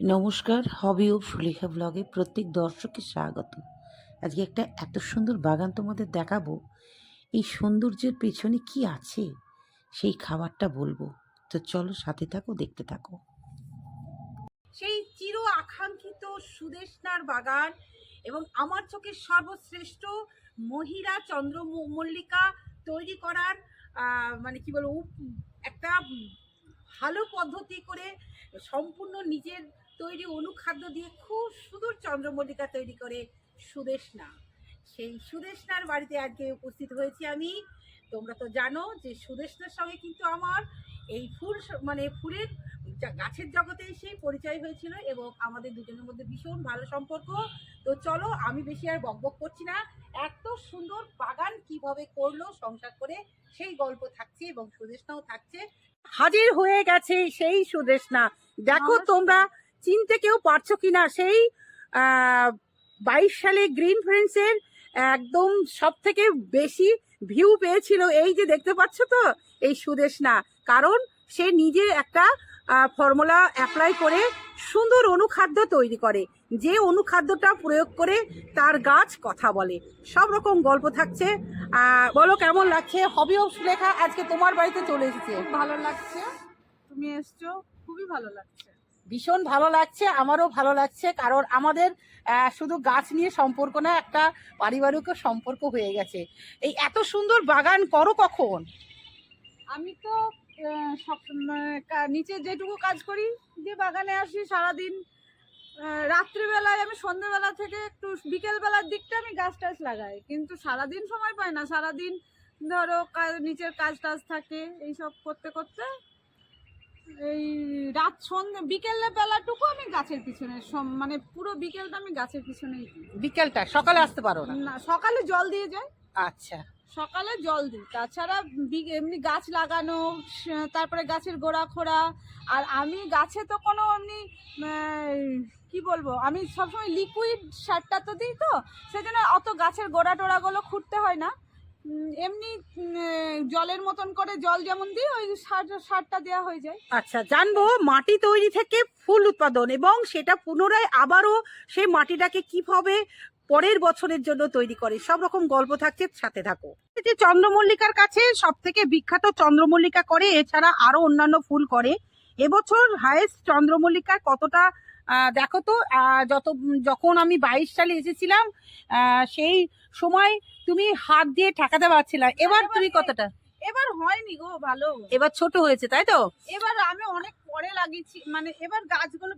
নমস্কার, হবি ও সুলেখা ব্লগে প্রত্যেক দর্শককে স্বাগত। আজকে একটা এত সুন্দর বাগান তোমাদের দেখাবো। এই সৌন্দর্যের পেছনে কি আছে সেই খাবারটা বলবো। তো চলো সাথে থাকো, দেখতে থাকো। সেই চির আকাঙ্ক্ষিত সুদেষ্ণার বাগান এবং আমার চোখের সর্বশ্রেষ্ঠ মহিলা চন্দ্রমল্লিকা তৈরি করার মানে কি বলবো, একটা ভালো পদ্ধতি করে সম্পূর্ণ নিজের তৈরি অনুখাদ্য দিয়ে খুব সুন্দর চন্দ্রমল্লিকা তৈরি করে সুদেষ্ণা। সেই সুদেষ্ণার বাড়িতে আজকে উপস্থিত হয়েছি আমি। তোমরা তো জানো যে সুদেষ্ণার সঙ্গে কিন্তু আমার এই মানে ফুলের গাছের জগতে এসেই পরিচয় হয়েছিল এবং আমাদের দুজনের মধ্যে ভীষণ ভালো সম্পর্ক। তো চলো, আমি বেশি আর বকবক করছি না, এত সুন্দর বাগান কিভাবে করলো সংসার করে সেই গল্প থাকছে এবং সুদেষ্ণাও থাকছে। হাজির হয়ে গেছে সেই সুদেষ্ণা। দেখো তোমরা চিনতে কেউ পারছো কিনা, সেই 22 সালে গ্রিন ফ্রেন্ডসের একদম সব থেকে বেশি ভিউ পেয়েছিল এই যে দেখতে পাচ্ছ তো এই সুদেষ্ণা। কারণ সে নিজে একটা ফর্মুলা অ্যাপ্লাই করে সুন্দর অনুখাদ্য তৈরি করে, যে অনুখাদ্যটা প্রয়োগ করে তার গাছ কথা বলে। সব রকম গল্প থাকছে। বলো কেমন লাগছে? হবি অফ সুলেখা আজকে তোমার বাড়িতে চলে এসেছে। ভালো লাগছে, তুমি এসছো, খুবই ভালো লাগছে। ভীষণ ভালো লাগছে, আমারও ভালো লাগছে। কারণ আমাদের শুধু গাছ নিয়ে সম্পর্ক না, একটা পারিবারিক সম্পর্ক হয়ে গেছে। এই এত সুন্দর বাগান করো কখন? আমি তো সব নিচে যেটুকু কাজ করি দিয়ে বাগানে আসি সারাদিন। রাত্রিবেলায় আমি সন্ধ্যেবেলা থেকে একটু বিকেলবেলার দিকটা আমি গাছ টাছ লাগাই, কিন্তু সারাদিন সময় পাই না। সারাদিন ধরো নিচের কাজ টাজ থাকে, এইসব করতে করতে এই রাত সন্ধ্যে বিকেলের বেলাটুকু আমি গাছের পিছনে মানে পুরো বিকেলটা আমি গাছের পিছনেই দিই। বিকেলটা সকালে আসতে পারো না? না, সকালে জল দিয়ে যায়। আচ্ছা, সকালে জল দিই, তাছাড়া এমনি গাছ লাগানো, তারপরে গাছের গোড়া খোঁড়া। আর আমি গাছে তো কোনো এমনি কি বলবো, আমি সবসময় লিকুইড সারটা তো দিই, তো সেজন্য অত গাছের গোড়া টোড়াগুলো খুঁড়তে হয় না। এমনি জলের মতন করে জল যেমন দিই ওই সারটা দেওয়া হয়ে যায়। আচ্ছা, জানবো মাটি তৈরি থেকে ফুল উৎপাদন এবং সেটা পুনরায় আবারও সেই মাটিটাকে কিভাবে পরের বছরের জন্য তৈরি করে, সব রকম গল্প থাকছে, সাথে থাকো। যে চন্দ্রমল্লিকার কাছে সব থেকে বিখ্যাত চন্দ্রমল্লিকা করে, এছাড়া আরো অন্যান্য ফুল করে। এবছর হাইয়েস্ট চন্দ্রমল্লিকার কতটা দেখো তো। যখন আমি 22 সালে এসেছিলাম সেই সময় তুমি হাত দিয়ে ঠেকাতে পারছিলাম, এবার তুমি কতটা? এবার হয়নি গো ভালো, এবার ছোট হয়েছে তাই তো? এবার আমি অনেক পরে লাগিয়েছি, মানে এবার গাছগুলো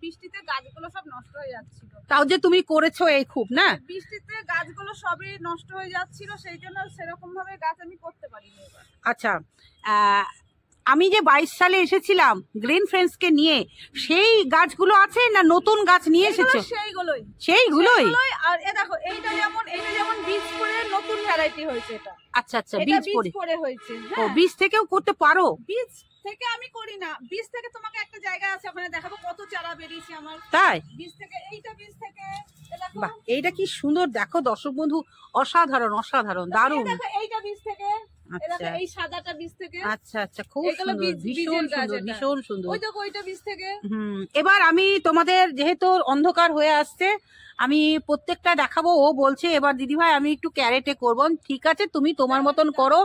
বৃষ্টিতে গাছগুলো সব নষ্ট হয়ে যাচ্ছিল। তাও যে তুমি করেছো এই খুব না, বৃষ্টিতে গাছগুলো সবই নষ্ট হয়ে যাচ্ছিল, সেই জন্য সেরকম ভাবে গাছ আমি করতে পারিনি এবার। আচ্ছা, আমি যে 22 সালে এসেছিলাম গ্রিন ফ্রেন্ডসকে নিয়ে, সেই গাছগুলো আছে না নতুন গাছ নিয়ে এসেছো? সেইগুলোই। আর এ দেখো, এইটা যেমন বীজ করে নতুন ভ্যারাইটি হয়েছে এটা। আচ্ছা আচ্ছা, বীজ করে হয়েছে। ও, বীজ থেকেও করতে পারো? বীজ থেকে আমি করি না, বীজ থেকে তোমাকে একটা জায়গা আছে, ওখানে দেখাবো কত চারা বেরিয়েছে আমার। তাই? বীজ থেকে, এইটা বীজ থেকে। বাহ, এইটা কি সুন্দর দেখো দর্শক বন্ধু, অসাধারণ অসাধারণ, দারুণ। দেখো এইটা বীজ থেকে, আচ্ছা, এই সাদাটা বীজ থেকে। আচ্ছা আচ্ছা, খুব সুন্দর, ভীষণ সুন্দর, ভীষণ সুন্দর। ওইটা বীজ থেকে। এবার আমি তোমাদের, যেহেতু অন্ধকার হয়ে আসছে, আমি প্রত্যেকটা দেখাবো। ও বলছে এবার দিদিভাই আমি একটু ক্যারেটে করবো। ঠিক আছে, তুমি তোমার মতন করো।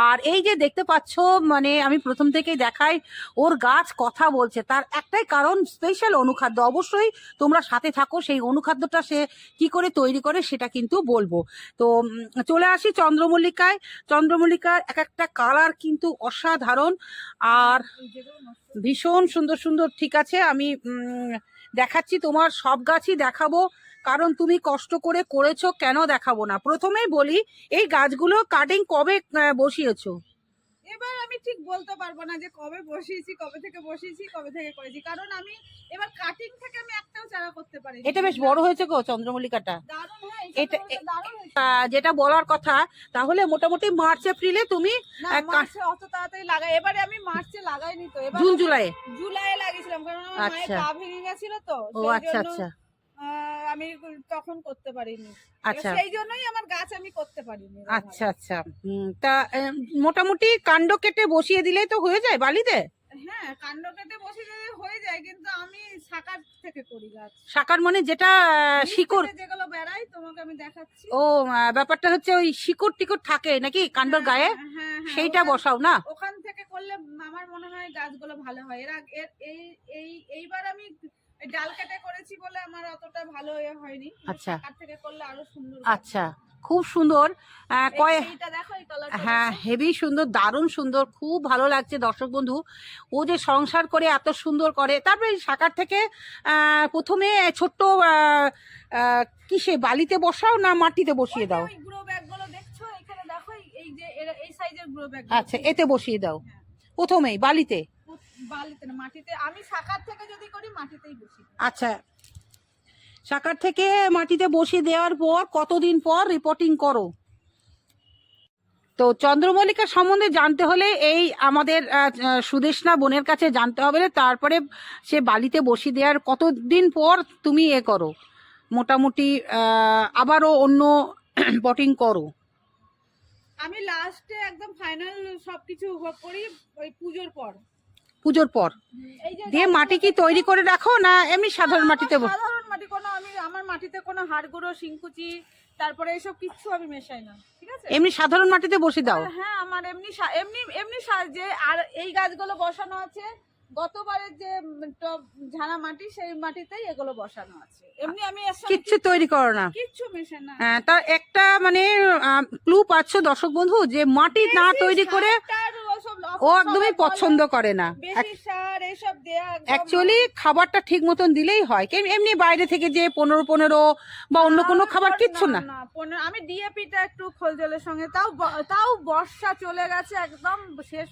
আর এই যে দেখতে পাচ্ছ, মানে আমি প্রথম থেকেই দেখাই, ওর গাছ কথা বলছে, তার একটাই কারণ, স্পেশাল অনুখাদ্য। অবশ্যই তোমরা সাথে থাকো, সেই অনুখাদ্যটা সে কি করে তৈরি করে সেটা কিন্তু বলবো। তো চলে আসি চন্দ্রমল্লিকায়। চন্দ্রমল্লিকার এক একটা কালার কিন্তু অসাধারণ আর ভীষণ সুন্দর সুন্দর। ঠিক আছে, আমি দেখাচ্ছি, তোমার সব গাছই দেখাবো, কারণ তুমি কষ্ট করে করেছো, কেন দেখাবো না। প্রথমেই বলি, এই গাছগুলো কাটিং কবে বসিয়েছো? এবার আমি ঠিক বলতে পারবো না যে কবে বসিয়েছি, কবে থেকে করেছি, কারণ আমি এবার কাটিং থেকে আমি একটাও চারা করতে পারি। এটা বেশ বড় হয়েছে গো চন্দ্রমল্লিকাটা। দারুণ, হ্যাঁ, এটা দারুণ। যেটা বলার কথা, তাহলে মোটামুটি মার্চ এপ্রিলে তুমি মার্চে অত তাড়াতাড়ি লাগাই, এবারে আমি মার্চে লাগাইনি তো, এবার জুন জুলাইয়ে লাগিয়েছিলাম, কারণ আমার মায়ের পা ভেঙে গেছিল তো। ও আচ্ছা আচ্ছা, আমি তখন করতে পারিনি। আচ্ছা, সেই জন্যই আমার গাছ আমি করতে পারিনি। আচ্ছা আচ্ছা। তা মোটামুটি কাণ্ড কেটে বসিয়ে দিলেই তো হয়ে যায় বালিতে? হ্যাঁ, কাণ্ড কেটে বসিয়ে দিলে হয়ে যায়। যায়, কিন্তু আমি শাকার থেকে করি গাছ। শাকার মানে যেটা নিচ শিকড়? থেকে যেগুলো বেড়ায় তোমাকে আমি দেখাচ্ছি। ও ব্যাপারটা হচ্ছে ওই শিকড় টিকড় থাকে নাকি কাণ্ডর গায়ে, হ্যাঁ, সেইটা বসাও না? ওখান থেকে করলে আমার মনে হয় গাছগুলো ভালো হয়। এইবার আমি ডাল কেটে করেছি বলে আমার অতটা ভালো হয়নি। আচ্ছা। শাকার থেকে করলে আরো সুন্দর। আচ্ছা, খুব সুন্দর। এইটা দেখো, এই কালারটা। হ্যাঁ, হেভি সুন্দর, দারুণ সুন্দর, খুব ভালো লাগছে দর্শক বন্ধু। ও যে সংসার করে এত সুন্দর করে, তারপরে শাকার থেকে প্রথমে ছোট্ট কিসে বালিতে বসাও না মাটিতে বসিয়ে দাও? ওই গ্রো ব্যাগগুলো দেখছো এখানে, দেখো এই যে এই সাইজের গ্রো ব্যাগ। আচ্ছা, এতে বসিয়ে দাও প্রথমেই বালিতে? বালিতে না, মাটিতে। আমি শাকার থেকে যদি করি মাটিতেই বসি। আচ্ছা, শাকার থেকে মাটিতে বসিয়ে দেওয়ার পর কতদিন পর রিপোর্টিং করো? তো চন্দ্রমল্লিকা সম্বন্ধে জানতে হলে এই আমাদের সুদেষ্ণা বোনের কাছে জানতে হবে, তারপরে সে বালিতে বসিয়ে দেওয়ার কতদিন পর তুমি করো মোটামুটি আবারও অন্য পটিং করো? আমি লাস্টে একদম ফাইনাল সবকিছু করি ওই পুজোর পর। পুজোর পর এই যে দিয়ে মাটি কি তৈরি করে রাখো না এমনি সাধারণ মাটিতে? সাধারণ মাটি, আমার মাটিতে কোনো হাড় গুঁড়ো, শিংকুচি, তারপরে এসব কিছু আমি মেশাই না, ঠিক আছে? এমনি সাধারণ মাটিতে বসে দাও? হ্যাঁ, আমার এমনি যে, আর এই গাছগুলো বসানো আছে গতবারের যে ঝাড়া মাটি, সেই মাটিতেই এগুলো বসানো আছে। এমনি আমি কিচ্ছু তৈরি করো না? কিচ্ছু মেশাই না। হ্যাঁ, তার একটা মানে ক্লু পাচ্ছ দর্শক বন্ধু, যে মাটি না তৈরি করে ও একদমই পছন্দ করে না। বেশি সার এসব দেয়া অ্যাকচুয়ালি খাবারটা ঠিক মতন দিলেই হয়, এমনি বাইরে থেকে যে 15 বা অন্য কোনো খাবার কিচ্ছু না। আমি ডিএপিটা একটু খোল জলের সঙ্গে, তাও বর্ষা চলে গেছে একদম শেষ,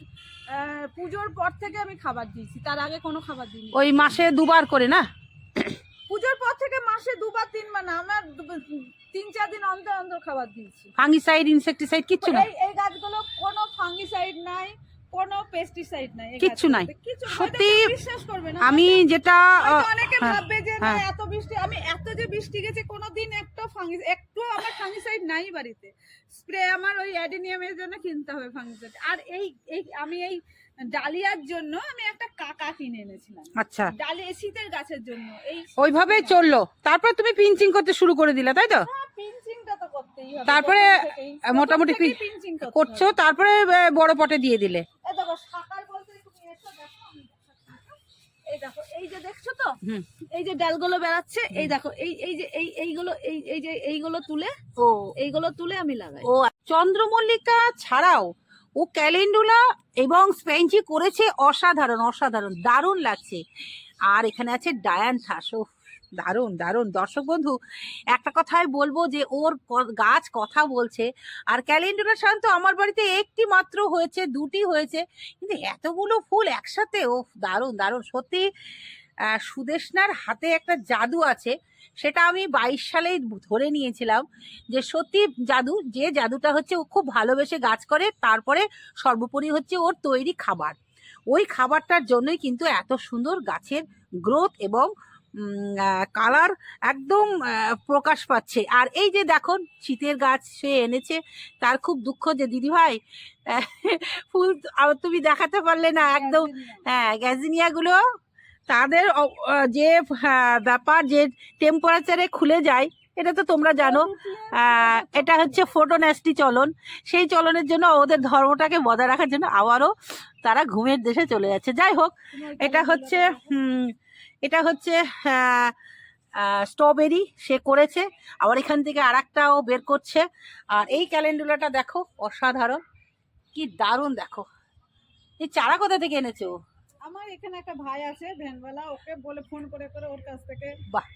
পুজোর পর থেকে আমি খাবার দিয়েছি, তার আগে কোনো খাবার দিইনি। ওই মাসে 2বার করে না? পুজোর পর থেকে মাসে 2 বার 3 বার না, আমার 3-4 দিন অন্তর অন্তর খাবার দিয়েছি। ফাঙ্গিসাইড, ইনসেক্টিসাইড কিচ্ছু না? এই গাছগুলো কোনো ফাঙ্গিসাইড নাই, কোনো পেস্টিসাইড নাই, কিচ্ছু নাই। সত্যি বিশ্বাস করবে না। আমি যেটা অনেকে ভাববে যে না এত বৃষ্টি, আমি এত যে বৃষ্টি গেছে কোনোদিন একটু আমার ফাঙ্গিসাইড নাই বাড়িতে। স্প্রে আমার ওই অ্যাডিনিয়ামের জন্য কিনতে হবে ফাঙ্গিসাইড। আর এই আমি এই ডালিয়ার জন্য আমি একটা কাকা কিনে এনেছিলাম। আচ্ছা, ডালিয়া শীতের গাছের জন্য। ওইভাবে চললো, তারপর তুমি পিঞ্চিং করতে শুরু করে দিলে, তাই তো? পিঞ্চিংটা তো করতেই হবে। তারপরে মোটামুটি পিঞ্চিং করছো, তারপরে বড় পটে দিয়ে দিলে। এই দেখো, শাকার বলতে তুমি এসো, দেখো এই দেখো, এই যে দেখছো তো, এই যে ডালগুলো বেরাচ্ছে, এই দেখো, এই যে এইগুলো তুলে আমি লাগাই। ও, চন্দ্রমল্লিকা ছাড়াও ও ক্যালেন্ডুলা এবং স্পেঞ্জি করেছে, অসাধারণ অসাধারণ, দারুণ লাগছে। আর এখানে আছে ডায়ান্থাস, ও দারুণ দারুণ। দর্শক বন্ধু, একটা কথাই বলবো যে ওর গাছ কথা বলছে। আর ক্যালেন্ডুলা সাধারণত আমার বাড়িতে একটি মাত্র হয়েছে, 2টি হয়েছে, কিন্তু এতগুলো ফুল একসাথে, ও দারুণ দারুণ। সত্যি সুদেষ্ণার হাতে একটা জাদু আছে, সেটা আমি 22 সালেই ধরে নিয়েছিলাম যে সত্যি জাদু, যে জাদুটা হচ্ছে ও খুব ভালোবেসে গাছ করে, তারপরে সর্বোপরি হচ্ছে ওর তৈরি খাবার। ওই খাবারটার জন্যই কিন্তু এত সুন্দর গাছের গ্রোথ এবং কালার একদম প্রকাশ পাচ্ছে। আর এই যে দেখো, শীতের গাছ সে এনেছে, তার খুব দুঃখ যে দিদিভাই ফুল তুমি দেখাতে পারলে না একদম। হ্যাঁ, গ্যাজিনিয়াগুলো তাদের যে ব্যাপার, যে টেম্পারেচারে খুলে যায়, এটা তো তোমরা জানো। এটা হচ্ছে ফোটোন্যাস্টি চলন, সেই চলনের জন্য ওদের ধর্মটাকে বজায় রাখার জন্য আবারও তারা ঘুমের দেশে চলে যাচ্ছে। যাই হোক, এটা হচ্ছে স্ট্রবেরি সে করেছে, আবার এখান থেকে আরেকটাও বের করছে। আর এই ক্যালেন্ডুলাটা দেখো, অসাধারণ, কি দারুণ। দেখো, এই চারা কোথা থেকে এনেছো? আমার এখানে একটা ভাই আছে ভ্যানওয়ালা, ওকে বলে ফোন করে ওর কাছ থেকে। বাহ,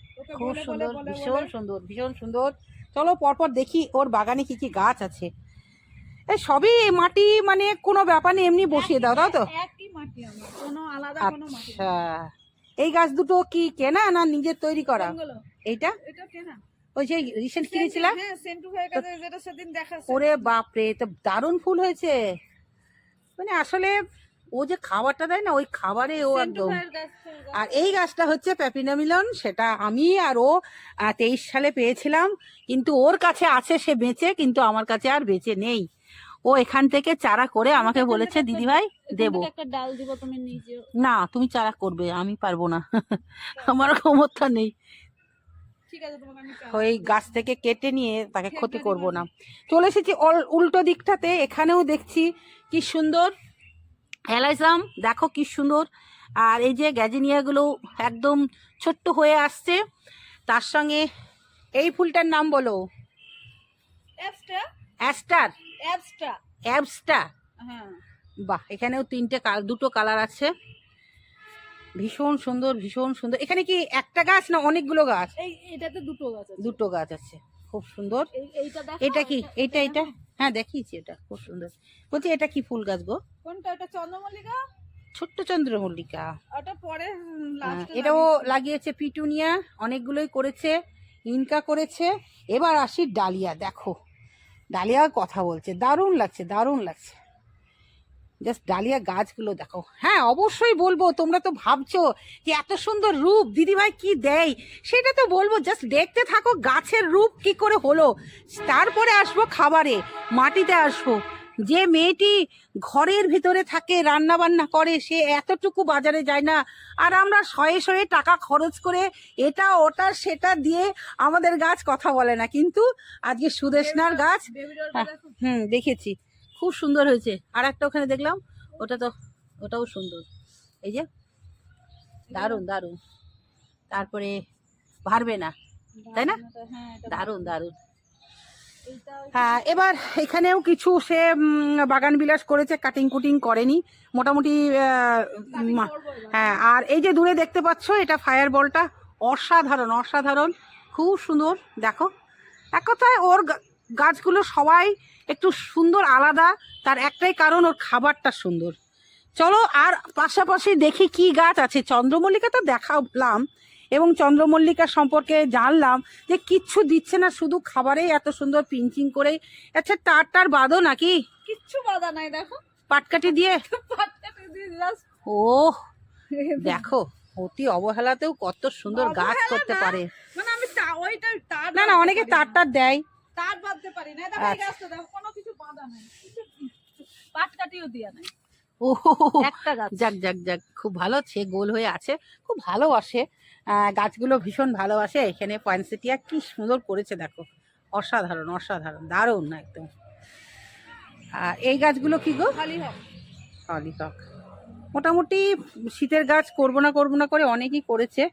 খুব সুন্দর, ভীষণ সুন্দর, ভীষণ সুন্দর। চলো পরপর দেখি ওর বাগানে কি কি গাছ আছে। এই সবই মাটি, মানে কোনো ব্যাপার নেই, এমনি বসিয়ে দাও, তাই তো? একই মাটি, আমার কোনো আলাদা কোনো মাটি। আচ্ছা, এই গাছ দুটো কি কেনা না নিজের তৈরি করা? এইটা এটা কেনা, ওই যে রিসেন্ট কিনেছিলাম। হ্যাঁ, সেন্টু হয়ে গেছে, যেটা সেদিন দেখাচ্ছে। ওরে বাপরে, তো দারুণ ফুল হয়েছে। মানে আসলে ও যে খাবারটা দেয় না, ওই খাবারে ও একদম। আর এই গাছটা হচ্ছে প্যাপিনামিলন, সেটা আমি আর ও 23 সালে পেয়েছিলাম, কিন্তু ওর কাছে আছে সে বেঁচে, কিন্তু আমার কাছে আর বেঁচে নেই। ও এখান থেকে চারা করে আমাকে বলেছে দিদি ভাই দেবো। একটা ডাল দিব, তুমি নিজে। না তুমি চারা করবে, আমি পারবো না, আমার ক্ষমতা নেই। ঠিক আছে, তোমাকে আমি ওই গাছ থেকে কেটে নিয়ে তাকে ক্ষতি করব না। চলে এসেছি উল্টো দিকটাতে, এখানেও দেখছি কি সুন্দর অ্যালাইজাম, দেখো কি সুন্দর। আর এই যে গ্যাজিনিয়াগুলো একদম ছোট্ট হয়ে আসছে। তার সঙ্গে এই ফুলটার নাম বলো। অ্যাস্টার, অ্যাবস্টা। হ্যাঁ, বাহ, এখানেও দুটো কালার আছে, ভীষণ সুন্দর ভীষণ সুন্দর। এখানে কি একটা গাছ না অনেকগুলো গাছ? এটাতে দুটো গাছ আছে। দুটো গাছ আছে, খুব সুন্দর। এইটা দেখো, এটা কি? এটা হ্যাঁ দেখিয়েছি, এটা খুব সুন্দর। বলছি এটা কি ফুল গাছ গো? কোনটা? এটা চন্দ্রমল্লিকা, ছোট্ট চন্দ্রমল্লিকা। ওটা পরে এটাও লাগিয়েছে পিটুনিয়া, অনেকগুলোই করেছে, ইনকা করেছে। এবার আসি ডালিয়া, দেখো ডালিয়ার কথা বলছে, দারুণ লাগছে দারুণ লাগছে। জাস্ট ডালিয়া গাছগুলো দেখো। হ্যাঁ অবশ্যই বলবো, তোমরা তো ভাবছো যে এত সুন্দর রূপ দিদিভাই কি দেয়, সেটা তো বলবো, জাস্ট দেখতে থাকো গাছের রূপ কি করে হলো। তারপরে আসবো খাবারে, মাটিতে আসবো। যে মেয়েটি ঘরের ভিতরে থাকে রান্না বান্না করে, সে এতটুকু বাজারে যায় না, আর আমরা শয়ে শয়ে টাকা খরচ করে এটা ওটা সেটা দিয়ে আমাদের গাছ কথা বলে না। কিন্তু আজকে সুদেশনার গাছ, দেখেছি খুব সুন্দর হয়েছে। আর একটা ওখানে দেখলাম, ওটাও সুন্দর, এই যে দারুণ দারুণ। তারপরে ভারবে না, তাই না? দারুণ দারুণ। হ্যাঁ এবার এখানেও কিছু সে বাগান বিলাস করেছে, কাটিং কুটিং করেনি মোটামুটি। হ্যাঁ, আর এই যে দূরে দেখতে পাচ্ছ এটা ফায়ার বলটা, অসাধারণ অসাধারণ, খুব সুন্দর। দেখো এক কথায় ওর গাছগুলো সবাই একটু সুন্দর আলাদা, তার একটাই কারণ ওর খাবারটা সুন্দর। চলো আর পাশাপাশি দেখি কি গাছ আছে। চন্দ্রমল্লিকা তো দেখালাম, এবং চন্দ্রমল্লিকা সম্পর্কে জানলাম যে কিচ্ছু দিচ্ছে না, শুধু খাবারেই এত সুন্দর পিঞ্চিং করে। আচ্ছা তার বাদও নাকি কিচ্ছু বাধা নাই, দেখো পাটকাঠি দিয়ে। ও দেখো অতি অবহেলাতেও কত সুন্দর গাছ করতে পারে। মানে আমি ওইটা না না, অনেকে তার দেয়, তার বাঁধতে পারি না। দেখো এই গাছটা দেখো, কোনো কিছু বাঁধা নাই, পাটকাঠিও দিয়া নাই। ও একটা গাছ। যাক যাক যাক, খুব ভালো, সে গোল হয়ে আছে, খুব ভালোবাসে গাছগুলো, ভীষণ ভালোবাসে। এখানে পয়েন্টসেটিয়া কি সুন্দর করেছে দেখো, অসাধারণ অসাধারণ, দারুণ একদম। আর এই গাছগুলো কি গো? হলিহক। মোটামুটি শীতের গাছ করবো না করে অনেকই করেছে।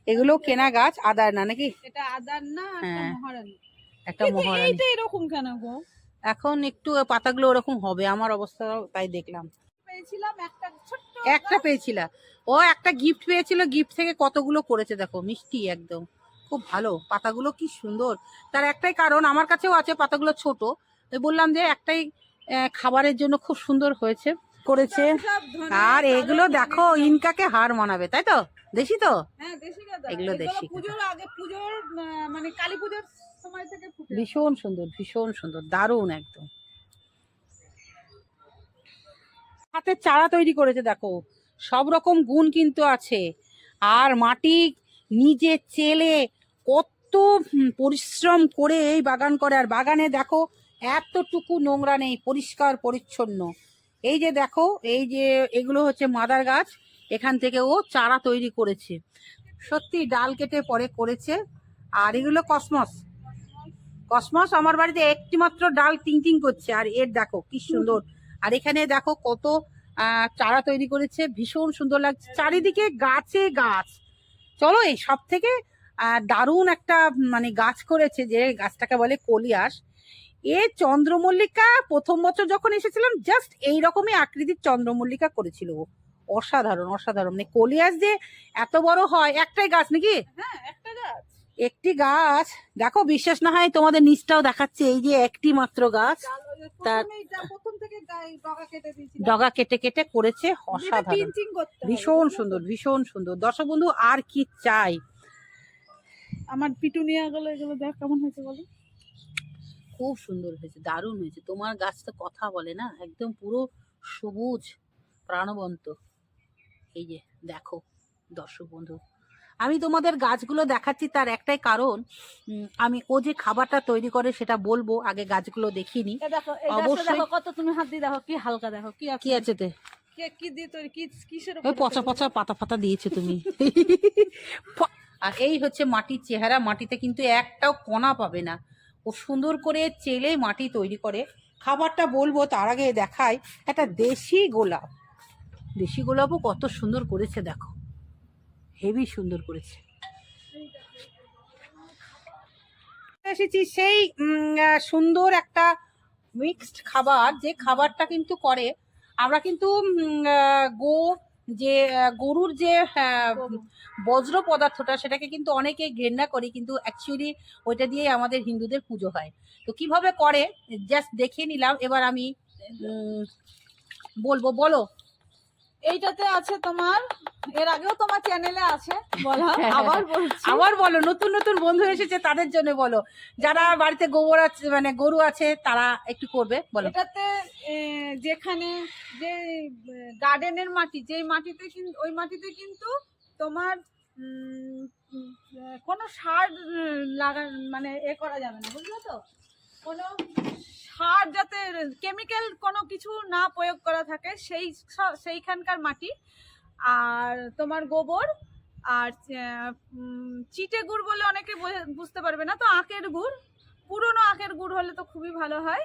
এগুলো কেনা গাছ, আদার না নাকি? এটা আদার না, একটা মহারানী। একটা মহারানী। এইটা এরকম কেন গো? এখন একটু পাতাগুলো ওরকম হবে, আমার অবস্থা তাই দেখলাম। পেয়েছিলাম একটা ছোট্ট, একটা পেয়েছিলা, ও একটা গিফট পেয়েছিল, গিফট থেকে কতগুলো করেছে দেখো, মিষ্টি একদম, খুব ভালো। পাতাগুলো কি সুন্দর, তার একটাই কারণ, আমার কাছেও আছে পাতাগুলো ছোট, বললাম যে একটাই খাবারের জন্য খুব সুন্দর হয়েছে করেছে। আর এগুলো দেখো ইনকাকে হার মানাবে, তাই তো? দেশি তো? হ্যাঁ দেশি গাঁদা। এগুলো দেশি, পূজোর আগে, পূজোর মানে কালী পূজার সময় থেকে ফুটে। ভীষণ সুন্দর ভীষণ সুন্দর, দারুণ একদম। হাতের চারা তৈরি করেছে দেখো, সব রকম গুণ কিন্তু আছে। আর মাটি নিজে চেলে কত পরিশ্রম করে এই বাগান করে, আর বাগানে দেখো এতটুকু নোংরা নেই, পরিষ্কার পরিচ্ছন্ন। এই যে দেখো, এই যে এগুলো হচ্ছে মাদার গাছ, এখান থেকে ও চারা তৈরি করেছে, সত্যি ডাল কেটে পরে করেছে। আর এগুলো কসমস, কসমস আমার বাড়িতে একটি মাত্র ডাল টিং টিং করছে, আর এর দেখো কি সুন্দর। আর এখানে দেখো কত চারা তৈরি করেছে, ভীষণ সুন্দর লাগছে, চারিদিকে গাছে গাছ। চলো এই সব থেকে দারুণ একটা মানে গাছ করেছে, যে গাছটাকে বলে কলিয়াস। এ চন্দ্রমল্লিকা প্রথম বছর যখন এসেছিলাম জাস্ট এইরকমই আকৃতির চন্দ্রমল্লিকা করেছিল, অসাধারণ অসাধারণ। মানে কলিয়াস যে এত বড় হয়, একটাই গাছ নাকি? হ্যাঁ একটা গাছ, একটি গাছ। দেখো বিশ্বাস না হয় তোমাদের নিচটাও দেখাচ্ছে, এই যে একটি মাত্র গাছ, তার প্রথম থেকে ডগা কেটে দিয়েছি, ডগা কেটে কেটে করেছে, অসাধারণ, ভীষণ সুন্দর ভীষণ সুন্দর। দর্শক বন্ধু আর কি চাই। আমার পিটুনিয়া গুলো, এগুলো দেখ কেমন হয়েছে বলো। খুব সুন্দর হয়েছে, দারুণ হয়েছে। তোমার গাছ তো কথা বলে না, একদম পুরো সবুজ প্রাণবন্ত। এই যে দেখো দর্শক বন্ধু, আমি তোমাদের গাছগুলো দেখাচ্ছি তার একটাই কারণ, আমি ও যে খাবারটা তৈরি করে সেটা বলবো, আগে গাছগুলো দেখিনি। দেখো এই গাছটা অবশ্যই। দেখো, কত তুমি হাত দিয়ে দেখো কি হালকা, দেখো কি আছে, কি আছে তে? কি দিয়ে তৈরি, কিসের ওই উপরে পচা তৈরি? পচা পাতা ফাতা দিয়েছো তুমি। আর এই হচ্ছে মাটির চেহারা, মাটিতে কিন্তু একটাও কণা পাবে না। ও সুন্দর করে চেলে মাটি তৈরি করে। খাবারটা বলবো তার আগে দেখাই একটা দেশি গোলাপ। দেশি গোলাপও কত সুন্দর করেছে দেখো, হেভি সুন্দর করেছে। এসেছি সেই সুন্দর একটা মিক্সড খাবার, যে খাবারটা কিন্তু করে আমরা কিন্তু গরুর যে বজ্র পদার্থটা সেটাকে কিন্তু অনেকে ঘৃণা করি, কিন্তু অ্যাকচুয়ালি ওইটা দিয়ে আমাদের হিন্দুদের পুজো হয়। তো কিভাবে করে জাস্ট দেখিয়ে নিলাম, এবার আমি বলবো। বলো। এইটাতে আছে তোমার, এর আগেও তোমার চ্যানেলে আছে বলা, আবার বলছি, আবার বলো, নতুন নতুন বন্ধু এসেছে তাদের জন্য বলো, যারা বাড়িতে গোবর আছে মানে গরু আছে তারা একটু করবে, বলো। এটাতে যেখানে যে গার্ডেনের মাটি, যেই মাটিতে কিন্তু, ওই মাটিতে কিন্তু তোমার কোনো সার লাগা মানে করা যাবে না, বুঝলো তো? কোনো সার যাতে কেমিক্যাল কোনো কিছু না প্রয়োগ করা থাকে, সেইখানকার মাটি। আর তোমার গোবর আর চিটে গুড় বলে অনেকে বুঝতে পারবে না, তো আখের গুড়, পুরনো আখের গুড় হলে তো খুবই ভালো হয়।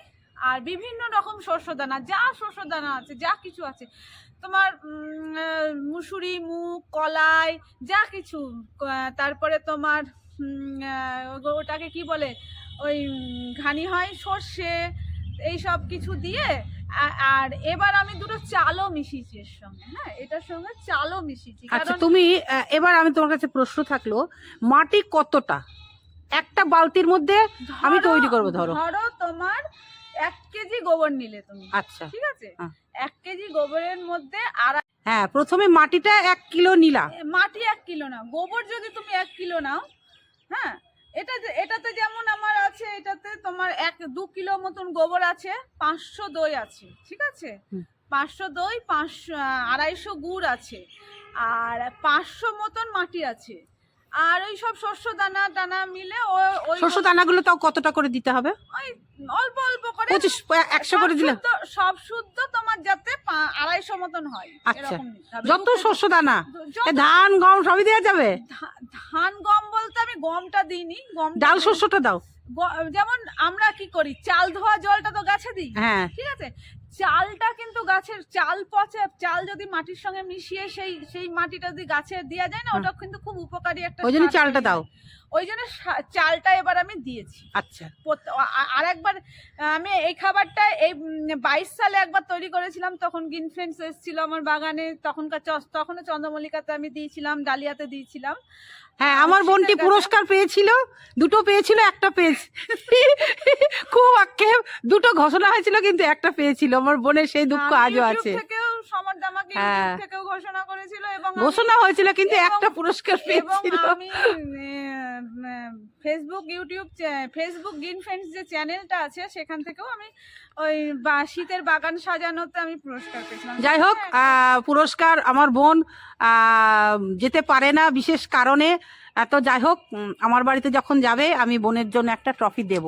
আর বিভিন্ন রকম শস্য দানা, যা শস্য দানা আছে, যা কিছু আছে তোমার, মুসুরি, মুগ, কলাই, যা কিছু, তারপরে তোমার ওটাকে কি বলে, ওই ঘানি হয়, সর্ষে, এই সব কিছু দিয়ে। আর এবার আমি দুটো চালও মিশিয়েছি এর সঙ্গে, হ্যাঁ, এটার সঙ্গে চালও মিশিয়েছি। আচ্ছা, তুমি এবার আমি তোমার কাছে প্রশ্ন থাকলো, মাটি কতটা একটা বালতির মধ্যে আমি তৈরি করবো? ধরো তোমার 1 কেজি গোবর নিলে তুমি, আচ্ছা ঠিক আছে, 1 কেজি গোবরের মধ্যে হ্যাঁ, প্রথমে মাটিটা 1 কিলো নিলা। মাটি 1 কিলো নাও, গোবর যদি তুমি 1 কিলো নাও, হ্যাঁ, এটাতে যেমন আমার আছে, এটাতে তোমার 1-2 কিলো মতন গোবর আছে, 500 দই আছে, ঠিক আছে, 500 দই, 250 গুড় আছে, আর 500 মতন মাটি আছে, আর ওই সব শস্য দানা টানা মিলে ওই শস্য দানাগুলো তাও কতটা করে দিতে হবে? ওই অল্প অল্প করে, 100 করে দিলে সব শুদ্ধ তোমার যাতে 250 মতন হয়, আচ্ছা, এরকম নিতে হবে। যত শস্য দানা, ধান গম সবই দেওয়া যাবে? ধান গম বলতে আমি গমটা দিইনি, গম ডাল শস্যটা দাও। যেমন আমরা কি করি, চাল ধোয়া জলটা তো গাছে দিই, হ্যাঁ, ঠিক আছে, চালটা কিন্তু গাছের চাল পচে, চাল যদি মাটির সঙ্গে মিশিয়ে সেই মাটিটা যদি গাছে দেওয়া যায় না, ওটা কিন্তু খুব উপকারী একটা, ওই জন্য চালটা দাও। ওই জন্য চালটা এবার আমি দিয়েছি। আচ্ছা, আর একবার আমি এই খাবারটা এই 22 সালে একবার তৈরি করেছিলাম, তখন গ্রিন ফ্রেন্ডস এসেছিল আমার বাগানে, তখনও চন্দ্রমল্লিকাতে আমি দিয়েছিলাম, ডালিয়াতে দিয়েছিলাম। হ্যাঁ, আমার বোনটি পুরস্কার পেয়েছিল, 2টো পেয়েছিল, একটা পেয়েছে, খুব আক্ষেপ, 2টো ঘোষণা হয়েছিল কিন্তু একটা পেয়েছিল। আমার বোনের সেই দুঃখ আজও আছে। থেকেও সমর দামাকে ইউটিউব থেকেও ঘোষণা করেছিল, এবং ঘোষণা হয়েছিল কিন্তু একটা পুরস্কার পেয়েছিল। আমি ফেসবুক গ্রিন ফ্রেন্ডস যে চ্যানেলটা আছে, সেখান থেকেও আমি ওই শীতের বাগান সাজানোতে আমি পুরস্কার পেয়েছিলাম। যাই হোক, পুরস্কার আমার বোন যেতে পারে না বিশেষ কারণে, তো যাই হোক, আমার বাড়িতে যখন যাবে আমি বোনের জন্য একটা ট্রফি দেব,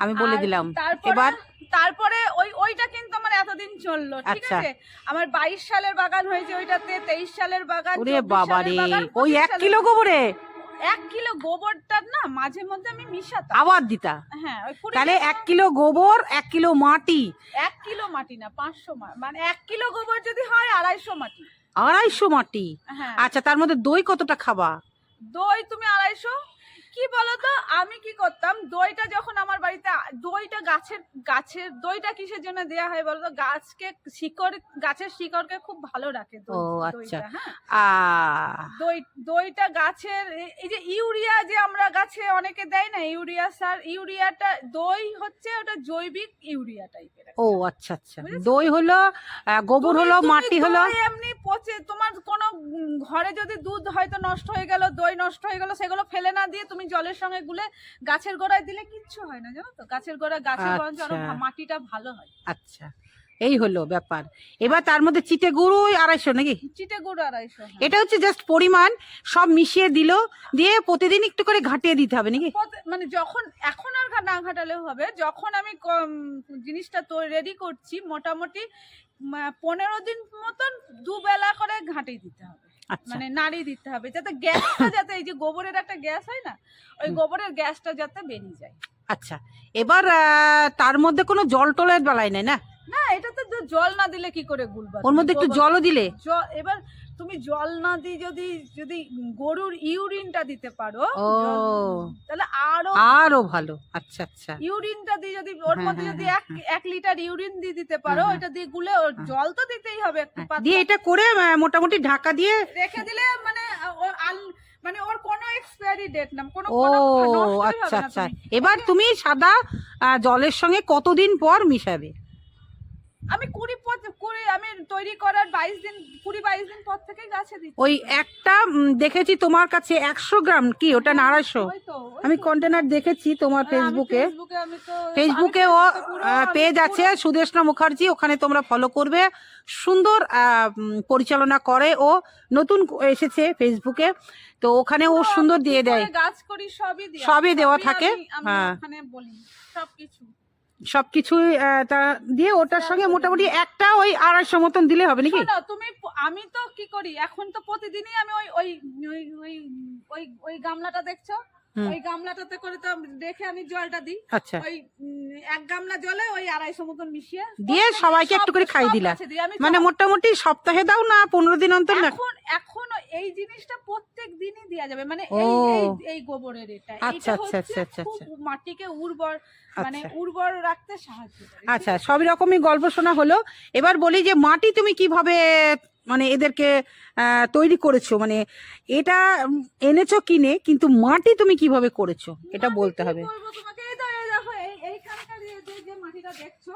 আমি বলে দিলাম। এবার তারপরে ওইটা কিন্তু আমার এতদিন চললো, ঠিক আছে, আমার 22 সালের বাগান হয়েছে, ওইটাতে 23 সালের বাগান। ওরে বাবা রে, ওই 1 কিলো গোবরে 1 কিলো গোবরটা না মাঝে মধ্যে আমি মিশাতাম, আবার দিতা। হ্যাঁ, তাহলে 1 কিলো গোবর, 1 কিলো মাটি, 1 কিলো মাটি না, 500 মানে 1 কিলো গোবর যদি হয় 250 মাটি, 250 মাটি। হ্যাঁ, আচ্ছা, তার মধ্যে দই কতটা খাবা? দই তুমি 250। কি বলতো, আমি কি করতাম, দইটা যখন আমার বাড়িতে, দইটা গাছের দইটা কিসের জন্য দেয়া হয় বলতো, গাছের শিকড়কে খুব ভালো রাখে ও আচ্ছা, হ্যাঁ, দইটা গাছের, এই যে ইউরিয়া যে আমরা গাছে অনেকে দেয় না, ইউরিয়া সার, ইউরিয়াটা, দই হচ্ছে ওটা জৈবিক ইউরিয়া টাইপের। ও আচ্ছা আচ্ছা, দই হলো, গোবর হলো, মাটি হলো, এমনি পচে, তোমার কোনো ঘরে যদি দুধ হয়তো নষ্ট হয়ে গেল, দই নষ্ট হয়ে গেল, সেগুলো ফেলে না দিয়ে তুমি জলের সঙ্গে গুলে গাছের গোড়ায় দিলে কিচ্ছু হয় না, জানো তো, গাছের গোড়া, গাছের বরঞ্চ আরো মাটিটা ভালো হয়। আচ্ছা, এই হলো ব্যাপার। এবার তার মধ্যে চিটে গুঁড়ো ওই 250 নাকি? চিটে গুড় 250, হ্যাঁ। এটা হচ্ছে জাস্ট পরিমাণ, সব মিশিয়ে দিল, দিয়ে প্রতিদিন একটু করে ঘাটিয়ে দিতে হবে নাকি? মানে যখন এখন আর না ঘাটালেও হবে, যখন আমি জিনিসটা তো রেডি করছি মোটামুটি 15 দিন মতন দুবেলা করে ঘাটিয়ে দিতে হবে, আচ্ছা মানে নাড়িয়ে দিতে হবে, যাতে গ্যাসটা যাতে এই যে গোবরের একটা গ্যাস হয় না, ওই গোবরের গ্যাসটা যাতে বেরিয়ে যায়। আচ্ছা, এবার তার মধ্যে কোনো জল টলের বেলায় নাই না? না, এটাতে তো জল না দিলে কি করে গুলবা? ওর মধ্যে একটু জলও দিলে? এবার তুমি জল না দিয়ে যদি গরুর ইউরিনটা দিতে পারো ও তাহলে আরো ভালো। আচ্ছা আচ্ছা, ইউরিনটা দিয়ে যদি ওর মধ্যে যদি 1 লিটার ইউরিন দিয়ে দিতে পারো, ওটা দিয়ে গুলে জল তো দিতেই হবে একটু দিয়ে এটা করে মোটামুটি ঢাকা দিয়ে রেখে দিলে মানে মানে ওর কোনো এক্সপায়ারি ডেট না, কোনো ও আচ্ছা আচ্ছা। এবার তুমি সাদা জলের সঙ্গে কতদিন পর মিশাবে? আমি 20 আমি তৈরি করার 20-22 দিন পর থেকে গাছে দিচ্ছি। ওই একটা দেখেছি তোমার কাছে 100 গ্রাম কি ওটা না 250? আমি কন্টেনার দেখেছি তোমার ফেসবুকে। ফেসবুকে ও পেজ আছে সুদেষ্ণা মুখার্জি, ওখানে তোমরা ফলো করবে। সুন্দর পরিচালনা করে ও, নতুন এসেছে ফেসবুকে, তো ওখানে ও সুন্দর দিয়ে দেয়, গাছ করি সবই দেওয়া থাকে। হ্যাঁ, সবকিছুই তা দিয়ে ওটার সঙ্গে মোটামুটি একটা ওই 250 মতন দিলে হবে নাকি? তুমি আমি তো কি করি এখন, তো প্রতিদিনই আমি ওই ওই ওই ওই ওই গামলাটা দেখছো, ওই গামলাটাতে করে তো রেখে আমি জলটা দিই। আচ্ছা, ওই 1 গামলা জলে ওই 250 মতন মিশিয়ে দিয়ে সবাইকে একটু করে খাই দিলা, মানে মোটামুটি সপ্তাহে দাও না 15 দিন অন্তর? না, এখন এই জিনিসটা প্রত্যেক দিনই দেয়া যাবে, মানে এই গোবরের এটা আচ্ছা আচ্ছা আচ্ছা আচ্ছা, মাটিকে উর্বর মানে উর্বর রাখতে সাহায্য করে। আচ্ছা, সবই রকমই গল্প শোনা হলো। এবার বলি যে মাটি তুমি কিভাবে মানে এদেরকে তৈরি করেছো, মানে এটা এনেছো কিনে, কিন্তু মাটি তুমি কিভাবে করেছো এটা বলতে হবে। তোমাকে এই দেখো এইখানকার যে মাটিটা দেখছো,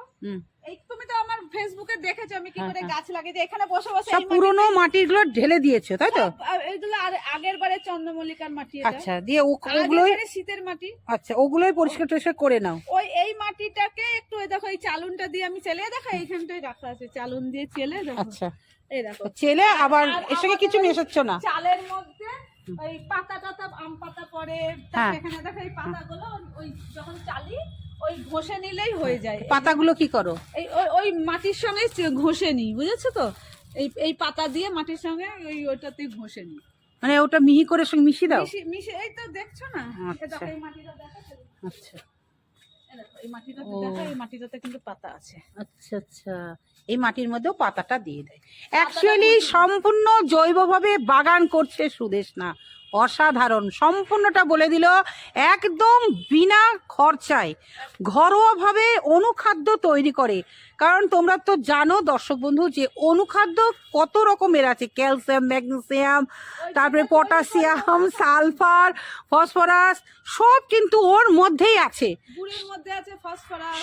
এই তুমি তো আমার ফেসবুকে দেখেছো আমি কি করে গাছ লাগিয়েছি। এখানে বসে বসে সব পুরনো মাটিগুলো ঢেলে দিয়েছো তাই তো? এইগুলো আগের বারে চন্দ্রমল্লিকার মাটি। আচ্ছা, দিয়ে ওগুলোই শীতের মাটি। আচ্ছা, ওগুলোই পরিষ্কার টরিষ্কার করে নাও। এই মাটিটাকে একটু দেখো, এই চালুনটা দিয়ে আমি চেলে দেখো, এইখানটাই রাখা আছে, চালুন দিয়ে চেলে দেখো। আচ্ছা, এই দেখো চেলে আবার এর সঙ্গে কিছু মেশাচ্ছ না? চালের মধ্যে ওই পাতা টাতা, আম পাতা পরে, এখানে দেখো এই পাতাগুলো ওই যখন চালি ওই ঘষে নিলেই হয়ে যায়। পাতাগুলো কি করো? ওই মাটির সঙ্গে ঘষে নিই, বুঝেছো তো? এই পাতা দিয়ে মাটির সঙ্গে ওইটাতে ঘষে নিই, মানে ওটা মিহি করে সঙ্গে মিশিয়ে দাও? মিশে এই তো দেখছো না, এই মাটিটা দেখো। আচ্ছা, এই মাটিটাতে দেখো, এই মাটিটাতে কিন্তু পাতা আছে। আচ্ছা আচ্ছা, এই মাটির মধ্যেও পাতাটা দিয়ে দেয়। অ্যাকচুয়ালি সম্পূর্ণ জৈবভাবে বাগান করছে সুদেষ্ণা, অসাধারণ। সম্পূর্ণটা বলে দিল, একদম বিনা খরচায় ঘরোয়াভাবে অনুখাদ্য তৈরি করে। কারণ তোমরা তো জানো দর্শক বন্ধু যে অনুখাদ্য কত রকমের আছে, ক্যালসিয়াম, ম্যাগনেসিয়াম, তারপরে পটাশিয়াম, সালফার, ফসফরাস, সব কিন্তু ওর মধ্যেই আছে,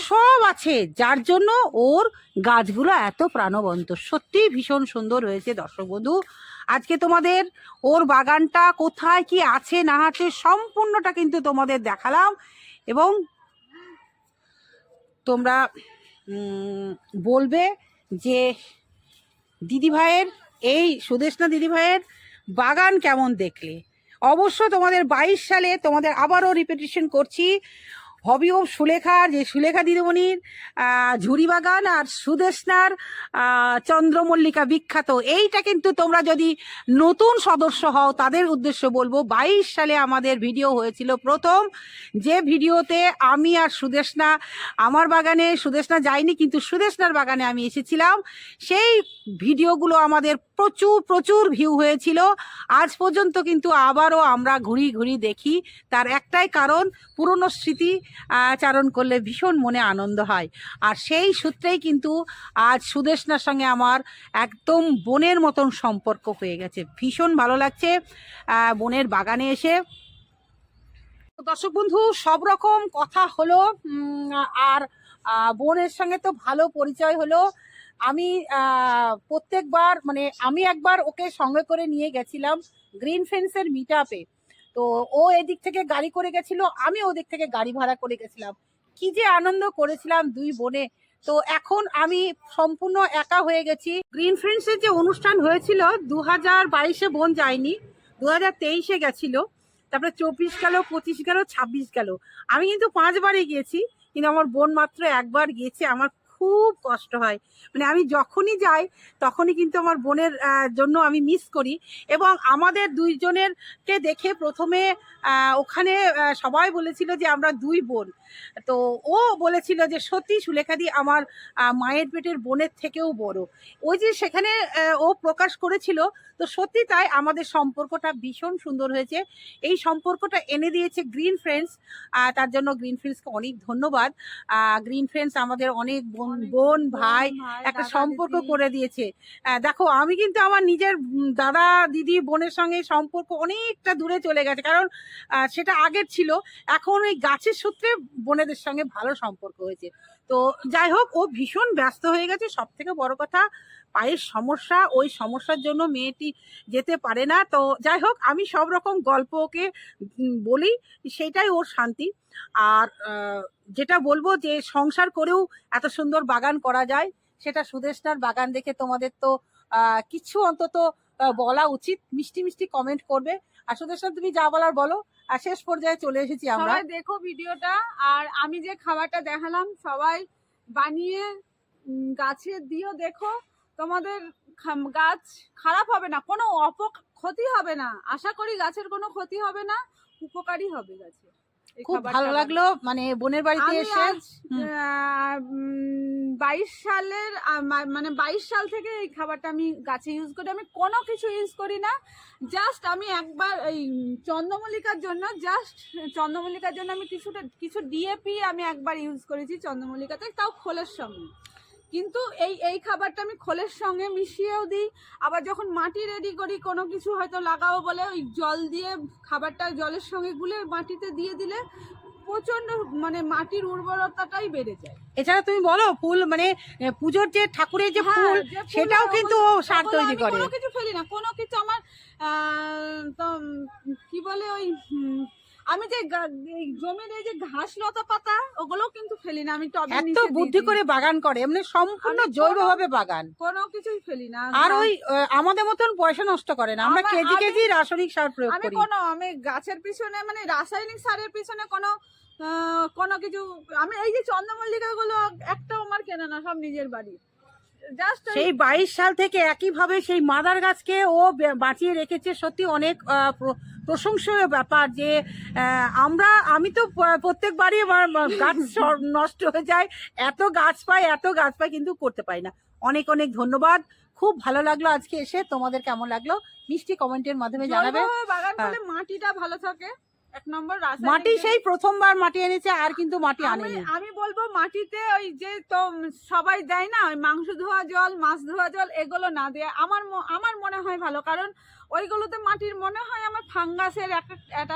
সব আছে, যার জন্য ওর গাছগুলো এত প্রাণবন্ত। সত্যি ভীষণ সুন্দর হয়েছে দর্শক বন্ধু। আজকে তোমাদের ওর বাগানটা কোথায় কি আছে না আছে সম্পূর্ণটা কিন্তু তোমাদের দেখালাম, এবং তোমরা বলবে যে দিদিভাইয়ের, এই সুদেষ্ণা দিদিভাইয়ের বাগান কেমন দেখলে। অবশ্য তোমাদের 22 সালে তোমাদের আবারও রিপিটিশন করছি, হবি অফ সুলেখার, যে সুলেখা দিদিমণির ঝুরি বাগান আর সুদেষ্ণার চন্দ্রমল্লিকা বিখ্যাত, এইটা কিন্তু তোমরা যদি নতুন সদস্য হও তাদের উদ্দেশ্য বলবো, 22 সালে আমাদের ভিডিও হয়েছিল প্রথম, যে ভিডিওতে আমি আর সুদেষ্ণা, আমার বাগানে সুদেষ্ণা যায়নি কিন্তু সুদেষ্ণার বাগানে আমি এসেছিলাম, সেই ভিডিওগুলো আমাদের প্রচুর প্রচুর ভিউ হয়েছিল। আজ পর্যন্ত কিন্তু আবারও আমরা ঘুরি ঘুরি দেখি, তার একটাই কারণ, পুরনো স্মৃতি চারণ করলে ভীষণ মনে আনন্দ হয়। আর সেই সূত্রেই কিন্তু আজ সুদেষ্ণার সঙ্গে আমার একদম বোনের মতন সম্পর্ক হয়ে গেছে। ভীষণ ভালো লাগছে বোনের বাগানে এসে। দর্শক বন্ধু, সব রকম কথা হলো, আর বোনের সঙ্গে তো ভালো পরিচয় হলো। আমি প্রত্যেকবার মানে আমি একবার ওকে সঙ্গে করে নিয়ে গেছিলাম গ্রিন ফেন্সের মিট আপে, তো ও এদিক থেকে গাড়ি করে গেছিল, আমি ওদিক থেকে গাড়ি ভাড়া করে গেছিলাম। কি যে আনন্দ করেছিলাম দুই বোনে, তো এখন আমি সম্পূর্ণ একা হয়ে গেছি। গ্রিন ফ্রেন্ডসের যে অনুষ্ঠান হয়েছিল 2022-এ বোন যায়নি, 2023-এ গেছিল, তারপরে 24 গেল, 25 গেল, 26 গেল। আমি কিন্তু 5 বারই গিয়েছি, কিন্তু আমার বোন মাত্র একবার গিয়েছে। আমার খুব কষ্ট হয়, মানে আমি যখনই যাই তখনই কিন্তু আমার বোনের জন্য আমি মিস করি। এবং আমাদের দুইজনের কে দেখে প্রথমে ওখানে সবাই বলেছিল যে আমরা দুই বোন। তো ও বলেছিল যে সত্যি সুলেখাদি আমার মায়ের পেটের বোনের থেকেও বড়। ওই যে সেখানে ও প্রকাশ করেছিল, তো সত্যি তাই আমাদের সম্পর্কটা ভীষণ সুন্দর হয়েছে। এই সম্পর্কটা এনে দিয়েছে গ্রিন ফ্রেন্ডস, তার জন্য গ্রিন ফ্রেন্ডসকে অনেক ধন্যবাদ। গ্রিন ফ্রেন্ডস আমাদের অনেক বোন ভাই একটা সম্পর্ক করে দিয়েছে। দেখো আমি কিন্তু আমার নিজের দাদা দিদি বোনের সঙ্গে সম্পর্ক অনেকটা দূরে চলে গেছে, কারণ সেটা আগের ছিল। এখন ওই গাছের সূত্রে বোনেদের সঙ্গে ভালো সম্পর্ক হয়েছে। তো যাই হোক, ও ভীষণ ব্যস্ত হয়ে গেছে। সব থেকে বড় কথা পায়ের সমস্যা, ওই সমস্যার জন্য মেয়েটি যেতে পারে না। তো যাই হোক, আমি সব রকম গল্প ওকে বলি, সেটাই ওর শান্তি। আর যেটা বলবো যে সংসার করেও এত সুন্দর বাগান করা যায়, সেটা সুদেষ্ণার বাগান দেখে তোমাদের তো কিছু অন্তত বলা উচিত। মিষ্টি মিষ্টি কমেন্ট করবে। আর সুদেষ্ণা, তুমি যা বলার বলো। আর শেষ পর্যায়ে চলে এসেছি আমরা। সবাই দেখো ভিডিওটা, আর আমি যে খাবারটা দেখালাম সবাই বানিয়ে গাছে দিও। দেখো তোমাদের গাছ খারাপ হবে না, কোনো ক্ষতি হবে না। আশা করি গাছের কোনো ক্ষতি হবে না, উপকারী হবে গাছে। খুব ভালো লাগলো মানে বোনের বাড়িতে এসে। 22 সালের মানে 22 সাল থেকে এই খাবারটা আমি গাছে ইউজ করি। আমি কোনো কিছু ইউজ করি না, জাস্ট আমি একবার এই চন্দ্রমল্লিকার জন্য আমি কিছু ডিএপি আমি একবার ইউজ করেছি চন্দ্রমল্লিকাতে, তাও খোলের সঙ্গে। কিন্তু এই খাবারটা আমি খোলের সঙ্গে মিশিয়েও দিই। আবার যখন মাটি রেডি করি, কোনো কিছু হয়তো লাগাবো বলে, ওই জল দিয়ে খাবারটা জলের সঙ্গে গুলে মাটিতে দিয়ে দিলে প্রচন্ড মানে মাটির উর্বরতাটাই বেড়ে যায়। এছাড়া তুমি বলো ফুল, মানে পুজোর যে ঠাকুরের যে ফুল, সেটাও কিন্তু ও সার তৈরি করে। কোনো কিছু ফেলি না, কোনো কিছু আমার তো কি বলে ওই আমি যে জমির এই যে ঘাস লতা পাতা ওগুলোও কিন্তু ফেলি না। আমি টবে এত বুদ্ধি করে বাগান করে, এমনি সম্পূর্ণ জৈবভাবে বাগান, কোনো কিছুই ফেলি না। আর ওই আমাদের মতন পয়সা নষ্ট করে না। আমরা কেজি কেজি রাসায়নিক সার প্রয়োগ করি। আমি গাছের পিছনে মানে রাসায়নিক সারের পিছনে কোনো কিছু, আমি এই যে চন্দ্রমল্লিকা গুলো একটাও আমার কেনা না, সব নিজের বাড়ি। সেই 22 সাল থেকে একইভাবে সেই মাদার গাছকে ও বাঁচিয়ে রেখেছে। সত্যি অনেক প্রশংসনীয় ব্যাপার যে আমি তো প্রত্যেকবারই আমার গাছ নষ্ট হয়ে যায়, এত গাছ পাই কিন্তু করতে পারি না। অনেক অনেক ধন্যবাদ। খুব ভালো লাগলো আজকে এসে। তোমাদের কেমন লাগলো মিষ্টি কমেন্টের মাধ্যমে জানাবে। বাগান করলে মাটিটা ভালো থাকে, এক নম্বর। মাটি সেই প্রথমবার মাটি এনেছে, আর কিন্তু মাটি আনেনি। আমি বলবো মাটিতে ওই যে তো সবাই দেয় না, ওই মাংস ধোয়া জল, মাছ ধোয়া জল, এগুলো না দেয় আমার মনে হয় ভালো। কারণ ওইগুলোতে মাটির মনে হয় আমার ফাঙ্গাসের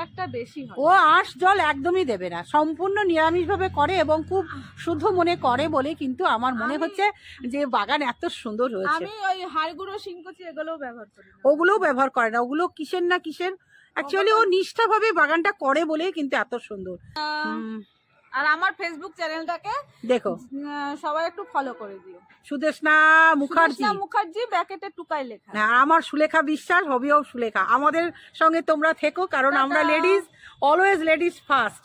একটা বেশি হয়। ও আঁশ জল একদমই দেবে না, সম্পূর্ণ নিরামিষ ভাবে করে এবং খুব শুদ্ধ মনে করে বলে কিন্তু আমার মনে হচ্ছে যে বাগান এত সুন্দর হয়েছে। আমি ওই হাড়গুঁড়ো শিংকুচি এগুলোও ব্যবহার করি না। ওগুলোও ব্যবহার করে না, ওগুলো কিসের না কিসের। অ্যাকচুয়ালি ও নিষ্ঠাভাবে বাগানটা করে বলেই কিন্তু এত সুন্দর। আর আমার ফেসবুক চ্যানেলটাকে দেখো, সবাই একটু ফলো করে দিও। সুদেষ্ণা মুখার্জি ব্র্যাকেটে টুকাই লেখা। আর আমার সুলেখা বিশ্বাস, হবিও সুলেখা। আমাদের সঙ্গে তোমরা থেকো, কারণ আমরা লেডিজ, অলওয়েজ লেডিজ ফার্স্ট।